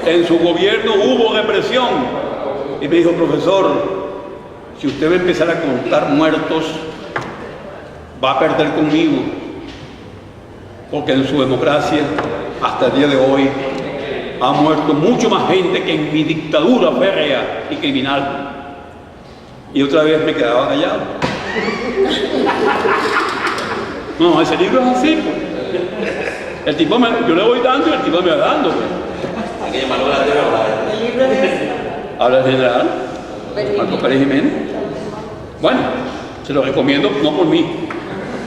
en su gobierno hubo represión. Y me dijo, profesor, si usted va a empezar a contar muertos, va a perder conmigo, porque en su democracia, hasta el día de hoy, ha muerto mucho más gente que en mi dictadura férrea y criminal. Y otra vez me quedaba callado. No, ese libro es así, pues. El tipo yo le voy dando y el tipo me va dando, pues. Hay que llamarlo la verdad. ¿El libro es? Habla el general Marco Pérez Jiménez. Bueno, se lo recomiendo, no por mí.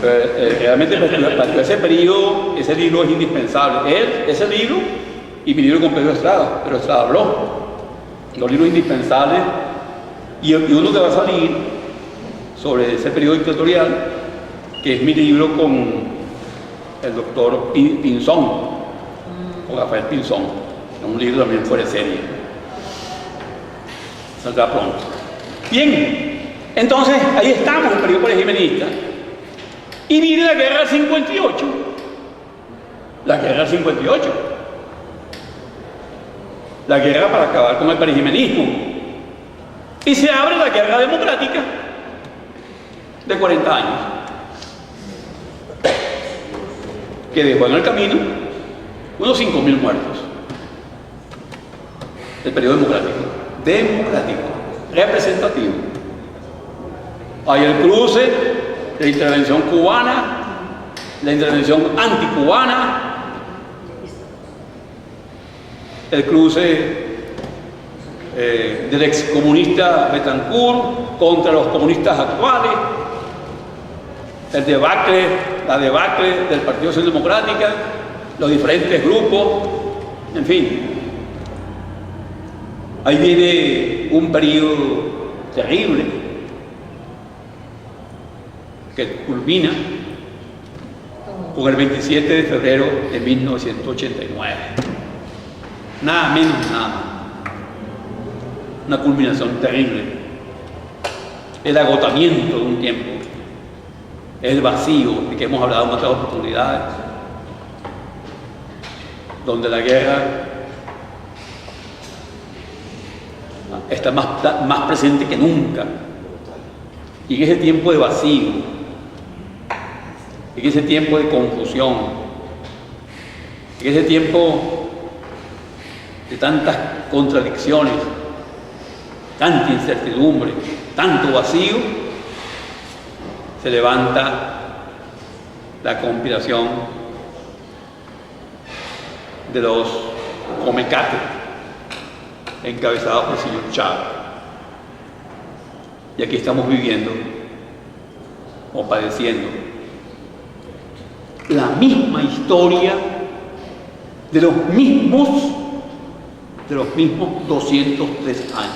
Realmente para ese periodo, ese libro es indispensable. Ese libro y mi libro con Pedro Estrada, pero Estrada habló. Los libros indispensables y uno que va a salir sobre ese periodo dictatorial, que es mi libro con el doctor Pinzón, con Rafael Pinzón. Es un libro también fuera de serie. Saldrá pronto. Bien, entonces ahí estamos en el periodo prejimenista. Y viene la guerra del 58. La guerra del 58. La guerra para acabar con el prejimenismo. Y se abre la guerra democrática de 40 años. Que dejó en el camino unos 5.000 muertos. El periodo democrático, representativo. Hay el cruce de la intervención cubana, la intervención anticubana, el cruce del excomunista Betancourt contra los comunistas actuales, la debacle del Partido Acción Democrática, los diferentes grupos, en fin. Ahí viene un periodo terrible que culmina con el 27 de febrero de 1989. Nada menos nada. Una culminación terrible. El agotamiento de un tiempo. El vacío de que hemos hablado en otras oportunidades. Donde la guerra está más presente que nunca. Y en ese tiempo de vacío, en ese tiempo de confusión, en ese tiempo de tantas contradicciones, tanta incertidumbre, tanto vacío, se levanta la conspiración de los Comecate, encabezados por el señor Chávez. Y aquí estamos viviendo o padeciendo la misma historia de los mismos 203 años.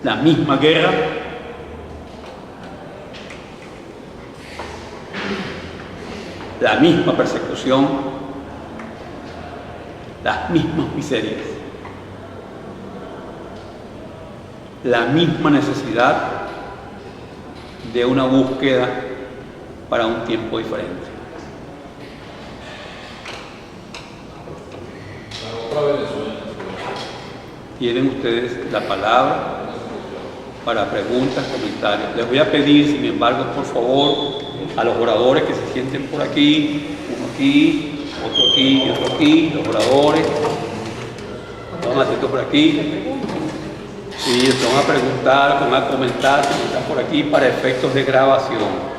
La misma guerra, la misma persecución, las mismas miserias, la misma necesidad de una búsqueda para un tiempo diferente. Tienen ustedes la palabra para preguntas, comentarios. Les voy a pedir, sin embargo, por favor, a los oradores que se sienten por aquí, uno aquí, otro aquí y otro aquí, los oradores, vamos a hacerlo por aquí. Sí, se van a preguntar, van a comentar, si están por aquí para efectos de grabación.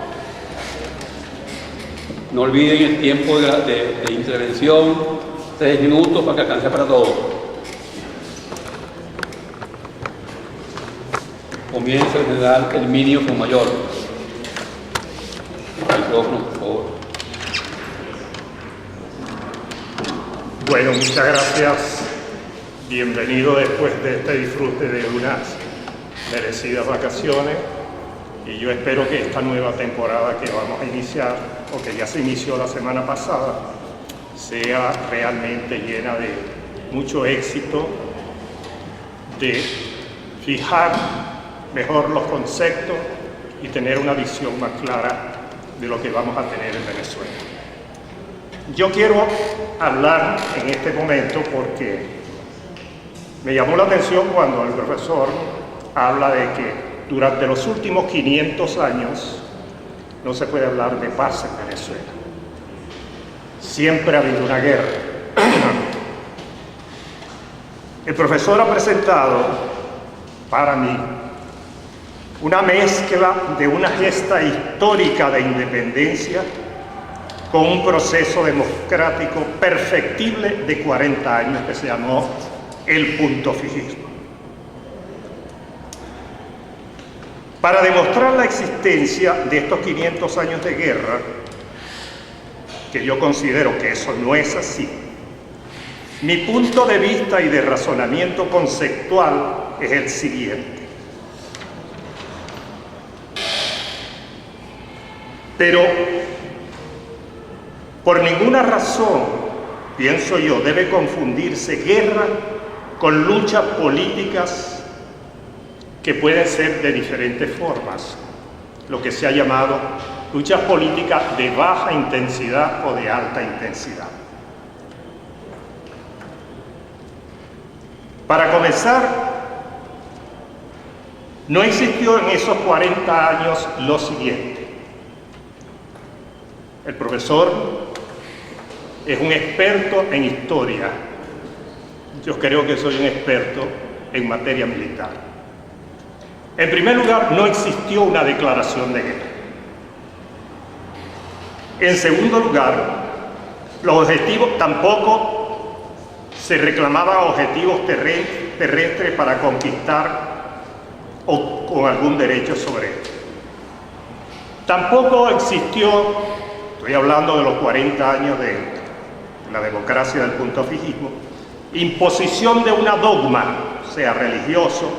No olviden el tiempo de intervención, 3 minutos para que alcance para todos. Comienza el general Herminio Fuenmayor. Micrófono, por favor. Bueno, muchas gracias. Bienvenido después de este disfrute de unas merecidas vacaciones. Y yo espero que esta nueva temporada que vamos a iniciar, o que ya se inició la semana pasada, sea realmente llena de mucho éxito, de fijar mejor los conceptos y tener una visión más clara de lo que vamos a tener en Venezuela. Yo quiero hablar en este momento porque me llamó la atención cuando el profesor habla de que durante los últimos 500 años no se puede hablar de paz en Venezuela. Siempre ha habido una guerra. El profesor ha presentado, para mí, una mezcla de una gesta histórica de independencia con un proceso democrático perfectible de 40 años que se llamó el puntofijismo. Para demostrar la existencia de estos 500 años de guerra, que yo considero que eso no es así, mi punto de vista y de razonamiento conceptual es el siguiente. Pero por ninguna razón, pienso yo, debe confundirse guerra con luchas políticas que pueden ser de diferentes formas, lo que se ha llamado luchas políticas de baja intensidad o de alta intensidad. Para comenzar, no existió en esos 40 años lo siguiente. El profesor es un experto en historia. Yo creo que soy un experto en materia militar. En primer lugar, no existió una declaración de guerra. En segundo lugar, los objetivos tampoco se reclamaban objetivos terrestres para conquistar o con algún derecho sobre él. Tampoco existió, estoy hablando de los 40 años de la democracia del puntofijismo, imposición de una dogma, sea religioso,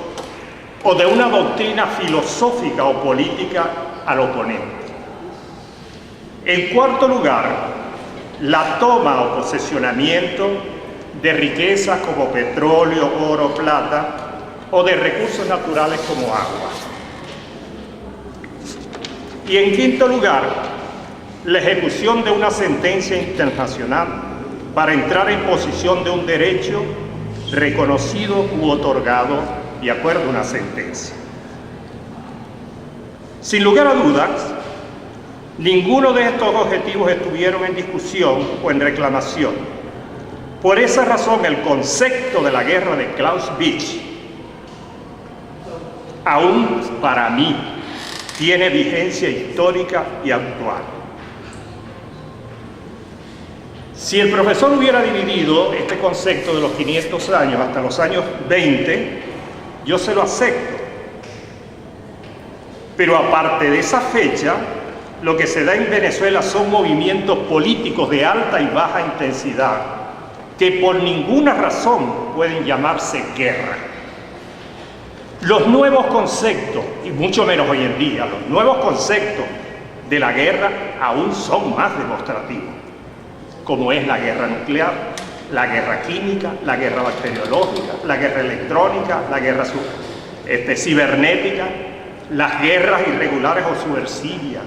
o de una doctrina filosófica o política al oponente. En cuarto lugar, la toma o posesionamiento de riquezas como petróleo, oro, plata, o de recursos naturales como agua. Y en quinto lugar, la ejecución de una sentencia internacional para entrar en posición de un derecho reconocido u otorgado de acuerdo a una sentencia. Sin lugar a dudas, ninguno de estos objetivos estuvieron en discusión o en reclamación. Por esa razón, el concepto de la guerra de Clausewitz, aún para mí, tiene vigencia histórica y actual. Si el profesor hubiera dividido este concepto de los 500 años hasta los años 20, yo se lo acepto. Pero aparte de esa fecha, lo que se da en Venezuela son movimientos políticos de alta y baja intensidad, que por ninguna razón pueden llamarse guerra. Los nuevos conceptos, y mucho menos hoy en día, los nuevos conceptos de la guerra aún son más demostrativos, como es la guerra nuclear, la guerra química, la guerra bacteriológica, la guerra electrónica, la guerra cibernética, las guerras irregulares o subversivas,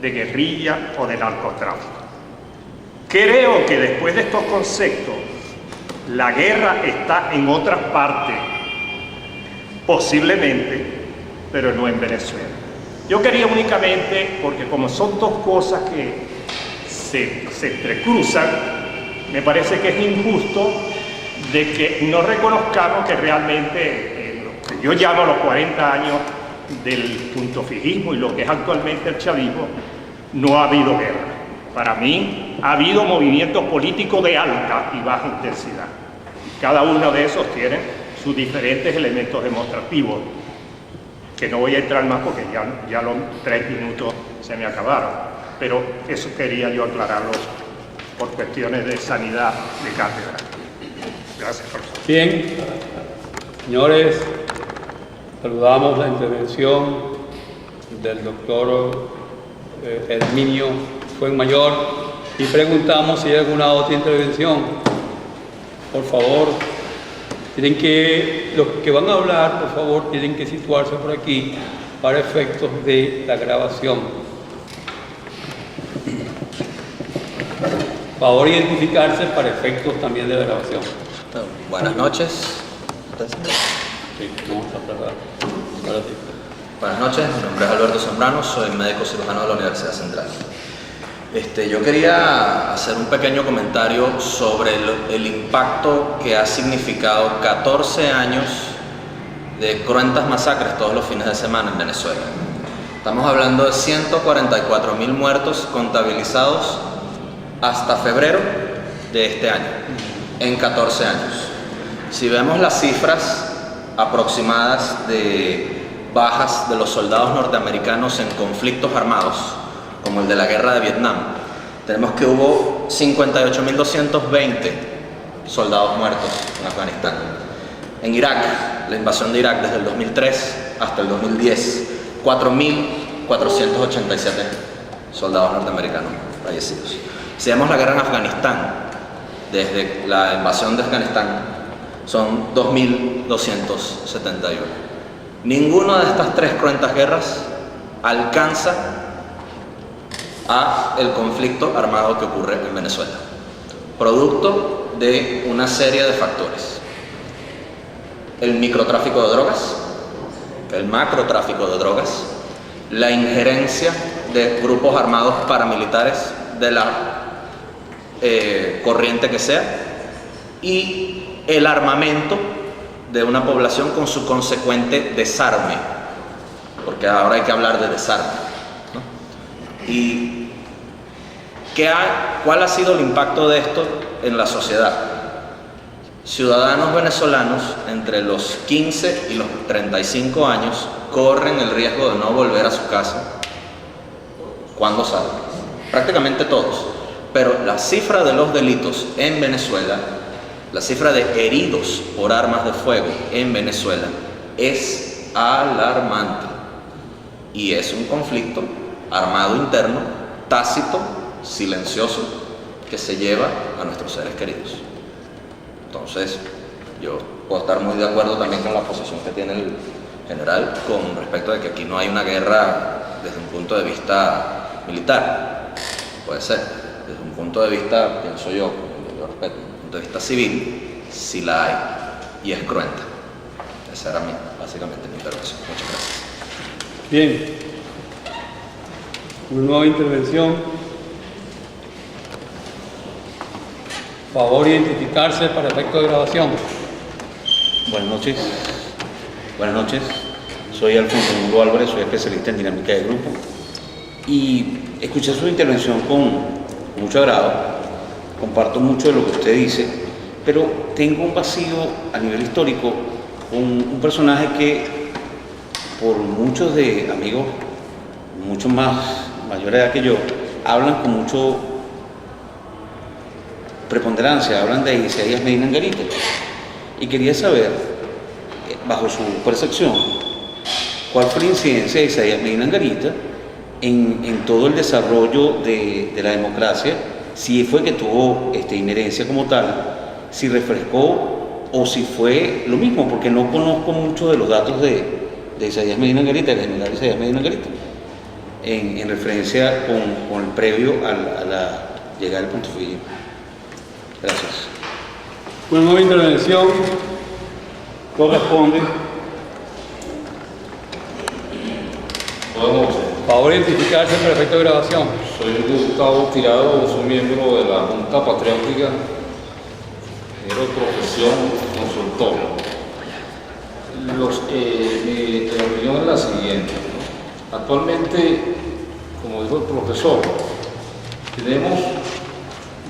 de guerrilla o de narcotráfico. Creo que después de estos conceptos, la guerra está en otras partes, posiblemente, pero no en Venezuela. Yo quería únicamente, porque como son dos cosas que se entrecruzan, me parece que es injusto de que no reconozcamos que realmente lo que yo llamo los 40 años del puntofijismo y lo que es actualmente el chavismo, no ha habido guerra. Para mí ha habido movimientos políticos de alta y baja intensidad. Cada uno de esos tiene sus diferentes elementos demostrativos, que no voy a entrar más porque ya los 3 minutos se me acabaron, pero eso quería yo aclararlo por cuestiones de sanidad de cátedra. Gracias, profesor. Bien, señores, saludamos la intervención del doctor Herminio Fuenmayor y preguntamos si hay alguna otra intervención. Por favor, los que van a hablar, por favor, tienen que situarse por aquí para efectos de la grabación. Favor identificarse para efectos también de grabación. Buenas noches. Sí, vamos a tratar. Ahora sí. Buenas noches, mi nombre es Alberto Zambrano, soy médico cirujano de la Universidad Central. Yo quería hacer un pequeño comentario sobre el impacto que ha significado 14 años de cruentas masacres todos los fines de semana en Venezuela. Estamos hablando de 144.000 muertos contabilizados hasta febrero de este año, en 14 años. Si vemos las cifras aproximadas de bajas de los soldados norteamericanos en conflictos armados, como el de la guerra de Vietnam, tenemos que hubo 58.220 soldados muertos en Afganistán. En Irak, la invasión de Irak desde el 2003 hasta el 2010, 4.487 soldados norteamericanos fallecidos. Si vemos la guerra en Afganistán, desde la invasión de Afganistán, son 2.271. Ninguna de estas tres cruentas guerras alcanza a el conflicto armado que ocurre en Venezuela, producto de una serie de factores: el microtráfico de drogas, el macrotráfico de drogas, la injerencia de grupos armados paramilitares de la corriente que sea, y el armamento de una población con su consecuente desarme, porque ahora hay que hablar de desarme, ¿no? ¿Y cuál ha sido el impacto de esto en la sociedad? Ciudadanos venezolanos entre los 15 y los 35 años corren el riesgo de no volver a su casa cuando salgan, prácticamente todos. Pero la cifra de los delitos en Venezuela, la cifra de heridos por armas de fuego en Venezuela es alarmante, y es un conflicto armado interno, tácito, silencioso, que se lleva a nuestros seres queridos. Entonces, yo puedo estar muy de acuerdo también con la posición que tiene el general con respecto de que aquí no hay una guerra desde un punto de vista militar. Puede ser, desde un punto de vista, pienso yo respeto, desde un punto de vista civil, sí la hay, y es cruenta. Esa era básicamente mi intervención. Muchas gracias. Bien. Una nueva intervención. Favor identificarse para efecto de grabación. Buenas noches. Buenas noches. Soy Alfonso Mulo Álvarez, soy especialista en dinámica de grupo. Y escuché su intervención con mucho agrado. Comparto mucho de lo que usted dice, pero tengo un vacío a nivel histórico con un personaje que, por muchos de amigos, mucho más mayor edad que yo, hablan con mucho preponderancia, hablan de Isaías Medina Angarita. Y quería saber, bajo su percepción, cuál fue la incidencia de Isaías Medina Angarita en todo el desarrollo de la democracia, si fue que tuvo inherencia como tal, si refrescó o si fue lo mismo, porque no conozco mucho de los datos de Isaías Medina Angarita, del general Isaías Medina Angarita, en referencia con el previo a la llegada del pontificio. Gracias. Una nueva intervención corresponde. Buenas noches. Favor identificarse para efecto de grabación. Soy Gustavo Tirado, soy miembro de la Junta Patriótica, ingeniero de profesión, consultor. Mi opinión es la siguiente. Actualmente, como dijo el profesor,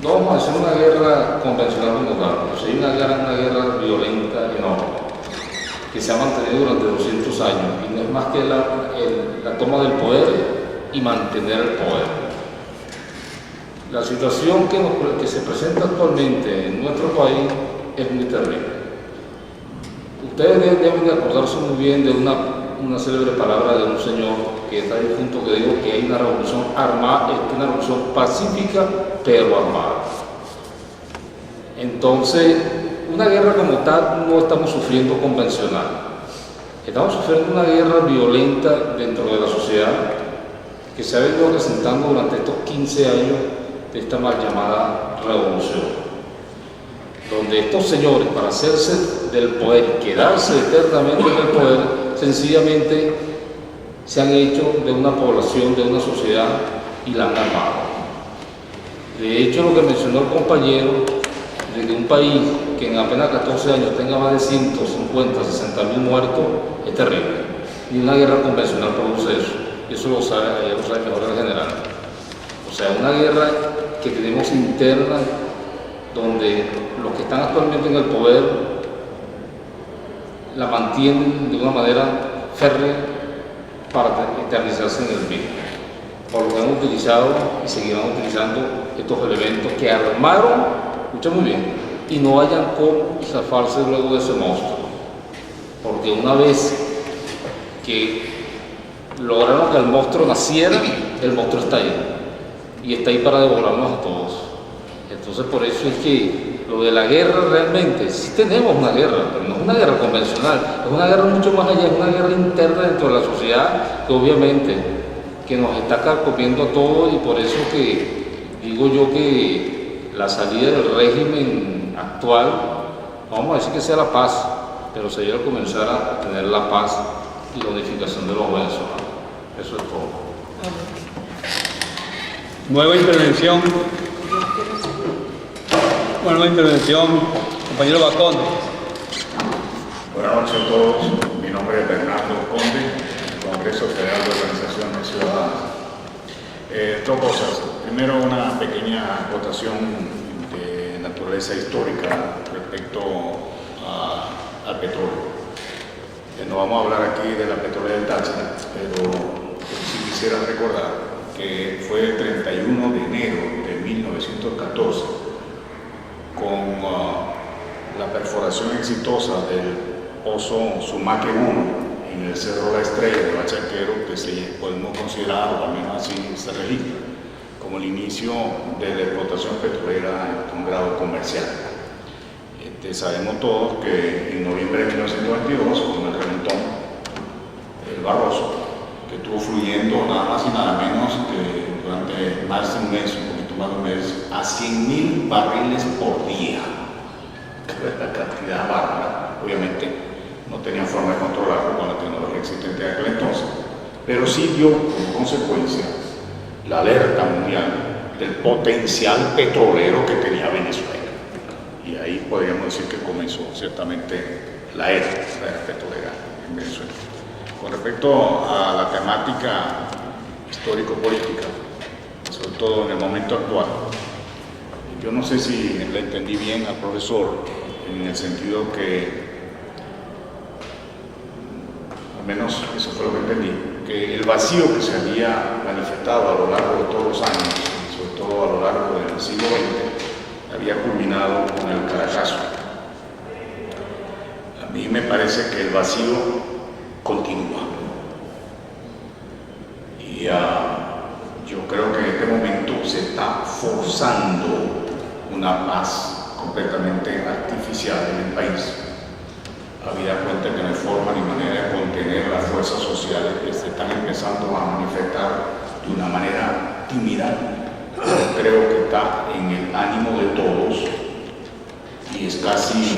no vamos a hacer una guerra convencional como tal, pero sí una guerra violenta enorme, que se ha mantenido durante 200 años, y no es más que la toma del poder y mantener el poder. La situación que se presenta actualmente en nuestro país es muy terrible. Ustedes deben de acordarse muy bien de una célebre palabra de un señor que está difunto, que dijo que hay una revolución armada, una revolución pacífica pero armada. Entonces, una guerra como tal no estamos sufriendo convencional. Estamos sufriendo una guerra violenta dentro de la sociedad que se ha venido presentando durante estos 15 años de esta mal llamada revolución, donde estos señores, para hacerse del poder y quedarse eternamente en el poder, sencillamente se han hecho de una población, de una sociedad, y la han armado. De hecho, lo que mencionó el compañero, de que un país que en apenas 14 años tenga más de 150, 60 mil muertos, es terrible. Ni una guerra convencional produce eso. Y eso lo sabe mejor el general. O sea, una guerra que tenemos interna, donde los que están actualmente en el poder la mantienen de una manera férrea para eternizarse en el mismo. Por lo que han utilizado y seguirán utilizando estos elementos que armaron, escucha muy bien, y no hayan cómo zafarse luego de ese monstruo. Porque una vez que lograron que el monstruo naciera, el monstruo está ahí. Y está ahí para devorarnos a todos. Entonces por eso es que lo de la guerra realmente, sí tenemos una guerra, pero no es una guerra convencional, es una guerra mucho más allá, es una guerra interna dentro de la sociedad que obviamente que nos está carcomiendo a todos, y por eso que digo yo que la salida del régimen actual, vamos a decir que sea la paz, pero sería comenzar a tener la paz y la unificación de los venezolanos. Eso es todo. Nueva intervención. Nueva intervención, compañero Bacón. Buenas noches a todos. Mi nombre es Bernardo Conde, Congreso Federal de Organizaciones Ciudadanas. Dos cosas. Primero, una pequeña acotación de naturaleza histórica respecto al petróleo. No vamos a hablar aquí de la petrolera del Táchira, pero sí quisiera recordar que fue el 31 de enero de 1914, con la perforación exitosa del pozo Sumaque 1 en el Cerro La Estrella de Bachaquero, que podemos considerar, o al menos así se registra, como el inicio de la explotación petrolera en un grado comercial. Sabemos todos que en noviembre de 1922, con el reventón, el Barroso, que estuvo fluyendo nada más y nada menos que durante más de un mes, un poquito más de un mes, a 100.000 barriles por día. La cantidad bárbara, obviamente no tenían forma de controlarlo con la tecnología existente de aquel entonces, pero sí dio como consecuencia la alerta mundial del potencial petrolero que tenía Venezuela. Y ahí podríamos decir que comenzó ciertamente la era petrolera en Venezuela. Con respecto a la temática histórico-política, sobre todo en el momento actual, yo no sé si le entendí bien al profesor, en el sentido que, al menos eso fue lo que entendí, que el vacío que se había manifestado a lo largo de todos los años, sobre todo a lo largo del siglo XX, había culminado con el Caracazo. A mí me parece que el vacío continúa. Y yo creo que en este momento se está forzando una paz completamente artificial en el país. Habida cuenta que no hay forma ni manera de contener las fuerzas sociales que se están empezando a manifestar de una manera tímida. Creo que está en el ánimo de todos y es casi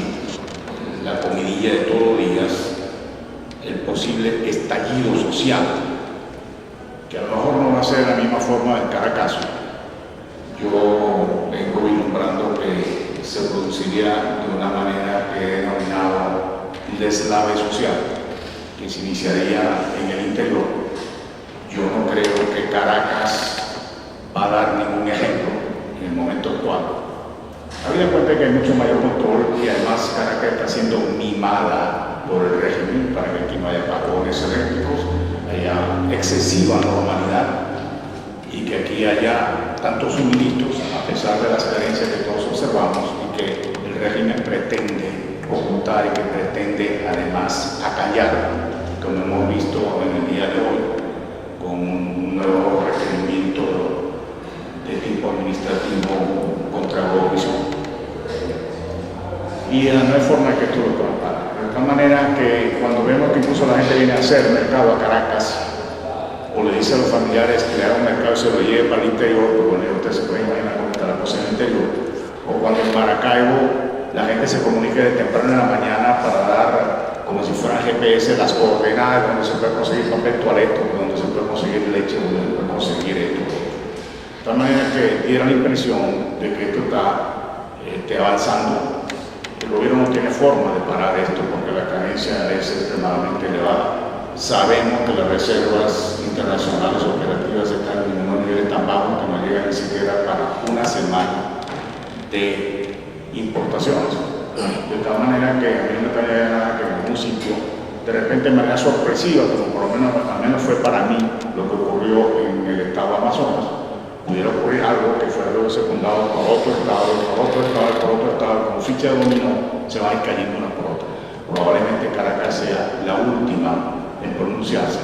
la comidilla de todos los días el posible estallido social, que a lo mejor no va a ser de la misma forma del Caracazo. Yo vengo vislumbrando que se produciría de una manera que he denominado un deslave social, que se iniciaría en el interior. Yo no creo que Caracas va a dar ningún ejemplo en el momento actual. Habida cuenta que hay mucho mayor control y además Caracas está siendo mimada por el régimen para que aquí no haya apagones eléctricos, haya excesiva normalidad y que aquí haya tantos suministros a pesar de las carencias que todos observamos y que el régimen pretende ocultar y que pretende además acallar, como hemos visto en el día de hoy con un nuevo requerimiento de tipo administrativo contra Globovisión. Y no hay forma de que esto lo pueda parar. De tal manera que cuando vemos que incluso la gente viene a hacer mercado a Caracas, o le dice a los familiares que le hagan un mercado y se lo lleve para el interior, pues bueno, ustedes se pueden imaginar cementerio, o cuando en Maracaibo la gente se comunica de temprano en la mañana para dar, como si fueran GPS, las coordenadas donde se puede conseguir papel toaleto, donde se puede conseguir leche, donde se puede conseguir esto. De tal manera que diera la impresión de que esto está avanzando. El gobierno no tiene forma de parar esto porque la carencia es extremadamente elevada. Sabemos que las reservas internacionales operativas están en unos niveles tan bajos que no llegan ni siquiera para una semana de importaciones. De tal manera que a mí no me trae nada que en algún sitio, de repente de manera sorpresiva, como por lo menos, al menos fue para mí lo que ocurrió en el estado de Amazonas, pudiera ocurrir algo que fuera luego secundado por otro estado, por otro estado, por otro estado, como ficha de dominó, se van a ir cayendo una por otra. Probablemente Caracas sea la última en pronunciarse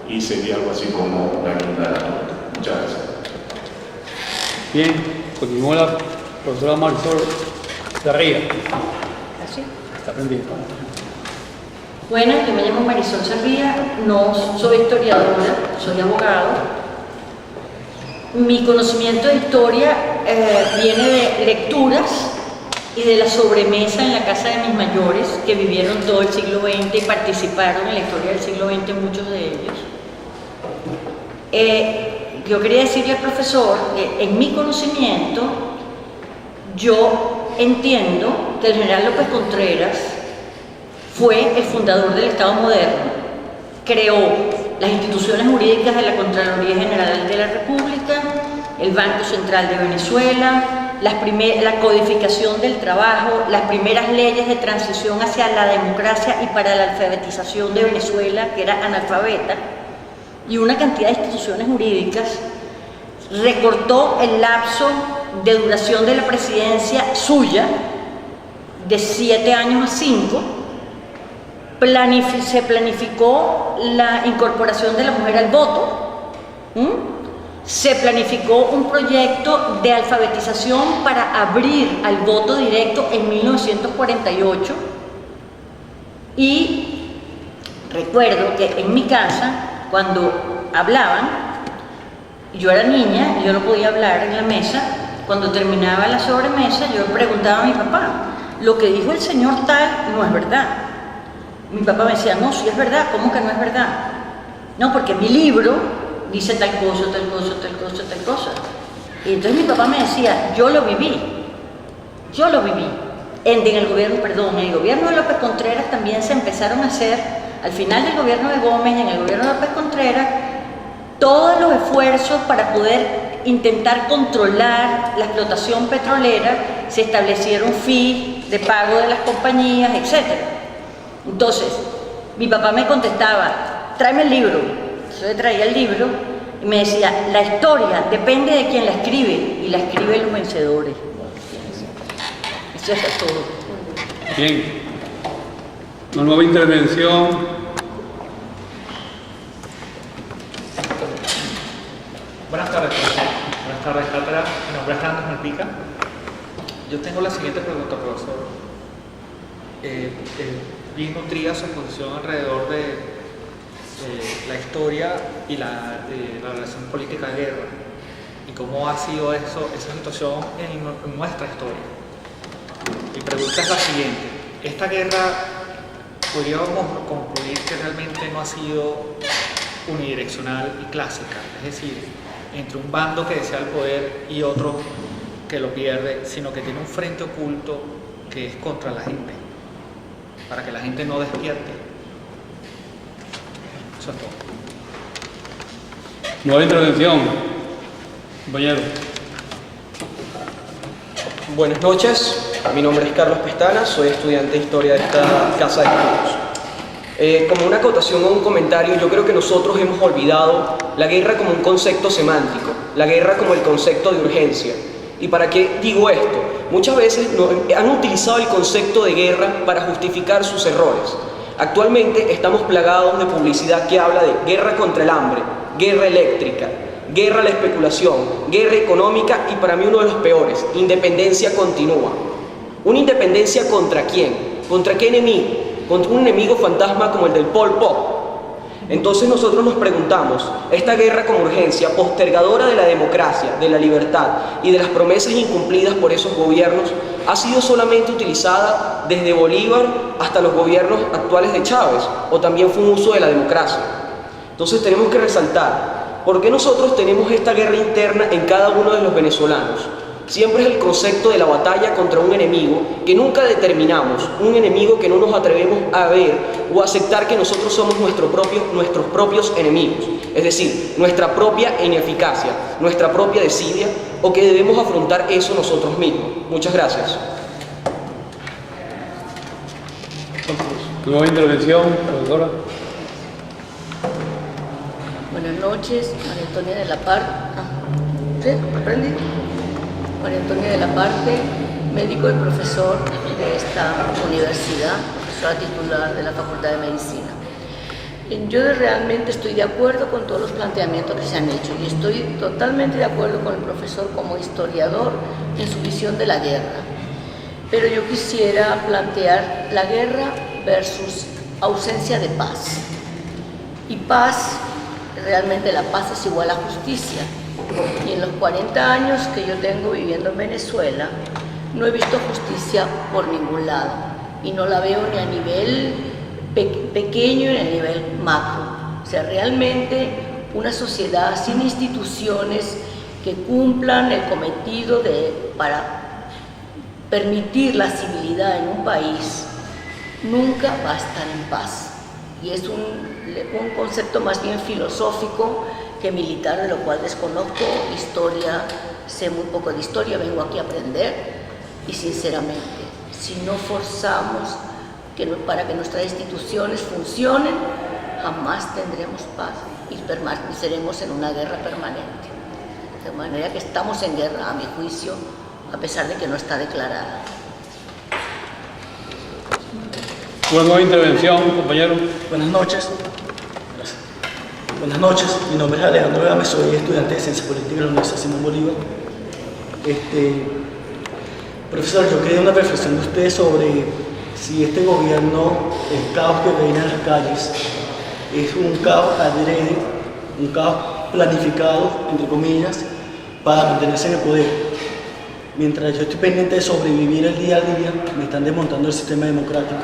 y sería algo así como la guinda de la torta. Muchas gracias. Bien, continúa la profesora Marisol Sarria. ¿Así? Está prendida. Bueno, yo me llamo Marisol Sarria, no soy historiadora, soy abogado. Mi conocimiento de historia viene de lecturas y de la sobremesa en la casa de mis mayores, que vivieron todo el siglo XX y participaron en la historia del siglo XX, muchos de ellos. Yo quería decirle al profesor que en mi conocimiento, yo entiendo que el general López Contreras fue el fundador del Estado moderno, creó las instituciones jurídicas de la Contraloría General de la República, el Banco Central de Venezuela, la codificación del trabajo, las primeras leyes de transición hacia la democracia y para la alfabetización de Venezuela, que era analfabeta, y una cantidad de instituciones jurídicas. Recortó el lapso de duración de la presidencia suya de 7 años a 5, se planificó la incorporación de la mujer al voto, se planificó un proyecto de alfabetización para abrir al voto directo en 1948 y recuerdo que en mi casa, cuando hablaban, yo era niña y yo no podía hablar en la mesa, cuando terminaba la sobremesa yo preguntaba a mi papá, lo que dijo el señor tal no es verdad. Mi papá me decía, no, sí es verdad, ¿cómo que no es verdad? No, porque mi libro dice tal cosa, tal cosa, tal cosa, tal cosa. Y entonces mi papá me decía, yo lo viví. En el gobierno de López Contreras también se empezaron a hacer, al final del gobierno de Gómez y en el gobierno de López Contreras, todos los esfuerzos para poder intentar controlar la explotación petrolera, se establecieron fees de pago de las compañías, etc. Entonces, mi papá me contestaba, tráeme el libro. Yo le traía el libro y me decía, la historia depende de quien la escribe, y la escriben los vencedores. Eso es todo. Bien. Una nueva intervención. Buenas tardes, profesor. Buenas tardes, cátedra. Mi nombre es Andrés Malpica. Yo tengo la siguiente pregunta, profesor. Bien nutrida su exposición alrededor de la historia y la relación política de guerra y cómo ha sido esa situación en nuestra historia. Mi pregunta es la siguiente: esta guerra, podríamos concluir que realmente no ha sido unidireccional y clásica, es decir, entre un bando que desea el poder y otro que lo pierde, sino que tiene un frente oculto que es contra la gente, para que la gente no despierte. Eso es todo. Nueva intervención, compañero. Buenas noches, mi nombre es Carlos Pestana, soy estudiante de Historia de esta casa de estudios. Como una acotación o un comentario, yo creo que nosotros hemos olvidado la guerra como un concepto semántico, la guerra como el concepto de urgencia. ¿Y para qué digo esto? Muchas veces han utilizado el concepto de guerra para justificar sus errores. Actualmente estamos plagados de publicidad que habla de guerra contra el hambre, guerra eléctrica, guerra a la especulación, guerra económica y para mí uno de los peores, independencia continua. ¿Una independencia contra quién? ¿Contra qué enemigo? Contra un enemigo fantasma como el del Pol Pot. Entonces nosotros nos preguntamos, ¿esta guerra como urgencia, postergadora de la democracia, de la libertad y de las promesas incumplidas por esos gobiernos, ha sido solamente utilizada desde Bolívar hasta los gobiernos actuales de Chávez, o también fue un uso de la democracia? Entonces tenemos que resaltar, ¿por qué nosotros tenemos esta guerra interna en cada uno de los venezolanos? Siempre es el concepto de la batalla contra un enemigo que nunca determinamos, un enemigo que no nos atrevemos a ver o aceptar que nosotros somos nuestros propios enemigos, es decir, nuestra propia ineficacia, nuestra propia desidia, o que debemos afrontar eso nosotros mismos. Muchas gracias. Nueva intervención, profesora. Buenas noches, María Antonia de la Parte. ¿Sí? ¿Aprendí? María Antonia de la Parte, médico y profesor de esta universidad, profesora titular de la Facultad de Medicina. Yo realmente estoy de acuerdo con todos los planteamientos que se han hecho y estoy totalmente de acuerdo con el profesor como historiador en su visión de la guerra. Pero yo quisiera plantear la guerra versus ausencia de paz. Y paz, realmente la paz es igual a justicia. Y en los 40 años que yo tengo viviendo en Venezuela, no he visto justicia por ningún lado. Y no la veo ni a nivel pequeño ni a nivel macro. O sea, realmente una sociedad sin instituciones que cumplan el cometido para permitir la civilidad en un país, nunca va a estar en paz. Y es un concepto más bien filosófico que militar, de lo cual desconozco historia, sé muy poco de historia, vengo aquí a aprender y sinceramente, si no forzamos para que nuestras instituciones funcionen, jamás tendremos paz y permaneceremos en una guerra permanente. De manera que estamos en guerra, a mi juicio, a pesar de que no está declarada. Una nueva intervención, compañero. Buenas noches. Gracias. Buenas noches, mi nombre es Alejandro Gámez, soy estudiante de Ciencia Política de la Universidad Simón Bolívar. Profesor, yo quería una reflexión de usted sobre si este gobierno, el caos que reina en las calles, es un caos adrede, un caos planificado, entre comillas, para mantenerse en el poder. Mientras yo estoy pendiente de sobrevivir el día a día, me están desmontando el sistema democrático,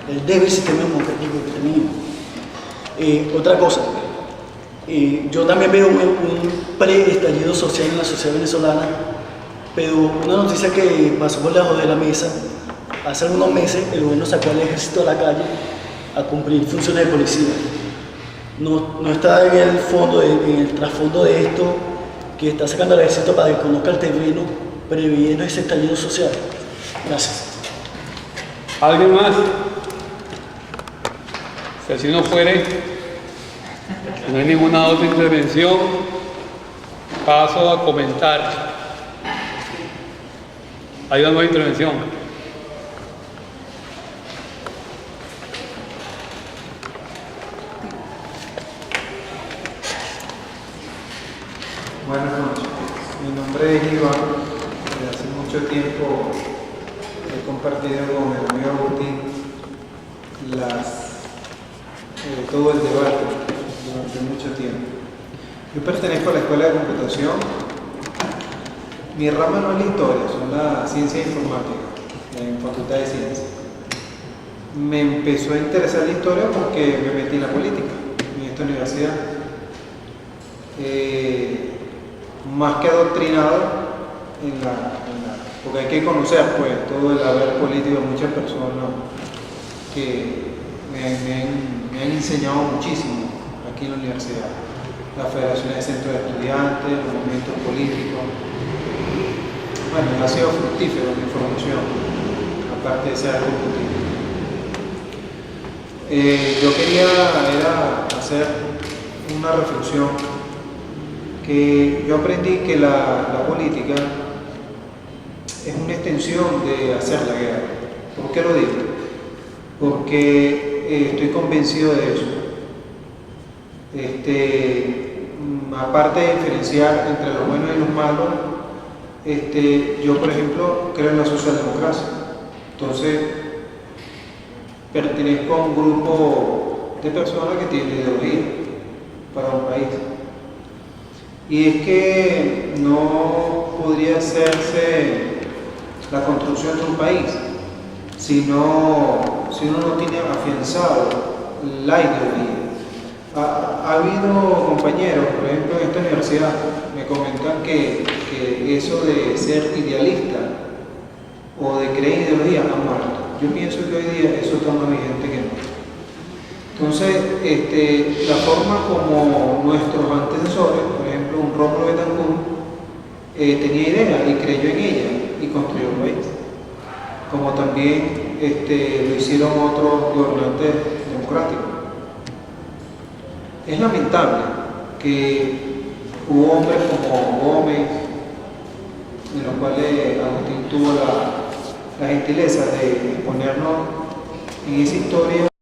el débil sistema democrático que tenemos. Otra cosa, yo también veo un pre-estallido social en la sociedad venezolana, pero una noticia que pasó por debajo de la mesa, hace algunos meses el gobierno sacó al ejército a la calle a cumplir funciones de policía. No está en el fondo, en el trasfondo de esto, que está sacando al ejército para que conozca el terreno, previendo ese estallido social. Gracias. ¿Alguien más? Si así no fuere, no hay ninguna otra intervención, paso a comentar. Hay una nueva intervención. Buenas noches, mi nombre es Iván. Desde hace mucho tiempo he compartido con el amigo Agustín todo el debate durante mucho tiempo. Yo pertenezco a la Escuela de Computación. Mi rama no es la historia, son la ciencia informática en Facultad de Ciencias. Me empezó a interesar la historia porque me metí en la política en esta universidad. Más que adoctrinado porque hay que conocer pues todo el haber político de muchas personas que me han enseñado muchísimo aquí en la universidad. La Federación de Centros de Estudiantes, los movimientos políticos. Bueno, ha sido fructífero la información, aparte de ser computable. Yo quería hacer una reflexión, que yo aprendí que la política es una extensión de hacer la guerra. ¿Por qué lo digo? Porque estoy convencido de eso. Aparte de diferenciar entre lo bueno y lo malo, yo por ejemplo creo en la socialdemocracia. Entonces pertenezco a un grupo de personas que tienen ideología para un país. Y es que no podría hacerse la construcción de un país si uno no tiene afianzado la ideología. Ha habido compañeros, por ejemplo, en esta universidad, me comentan que eso de ser idealista o de creer ideología ha muerto. Yo pienso que hoy día eso está más vigente que nunca. Entonces, la forma como nuestros antecesores, por ejemplo, un Rómulo Betancourt, tenía idea y creyó en ella y construyó un país, como también lo hicieron otros gobernantes democráticos. Es lamentable que hubo hombres como Gómez, en los cuales Agustín tuvo la gentileza de exponernos en esa historia